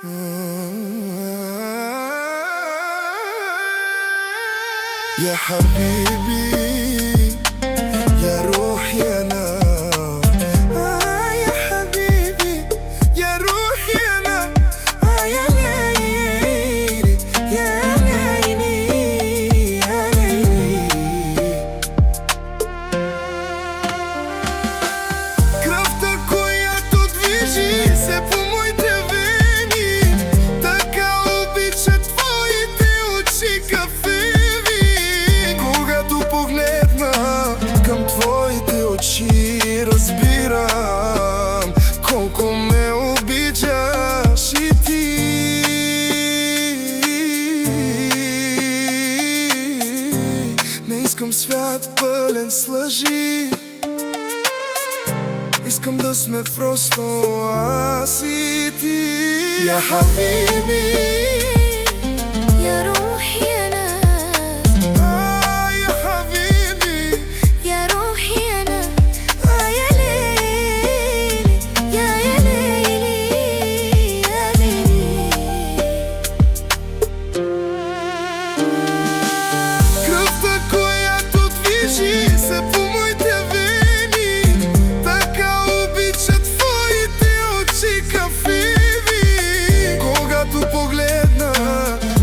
يا حبيبي يا روحي أنا، يا حبيبي يا روحي أنا، يا ليلي يا ليلي يا ليلي. Кръвта, която движи се по моите вени, така обича твоите очи кафеви. Когато погледна към твоите очи, разбирам колко ме обичаш и ти. Не искам свят пълен с лъжи, искам да сме просто аз и ти. Я хабиби يا روحي أنا، يا حبيبي يا روحي أنا، يا ليلي يا ليلي يا ليلي. кръвта, която движи се по моите вени, така обича твоите очи кафеви. Когато погледна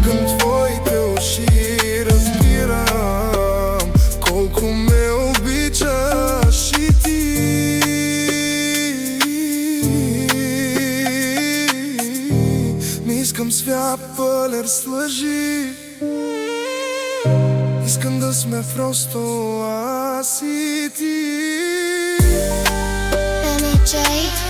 към твоите очи, разбирам колко ме обичаш и ти. Не искам свят пълен с лъжи, искам да сме просто аз и ти. NHA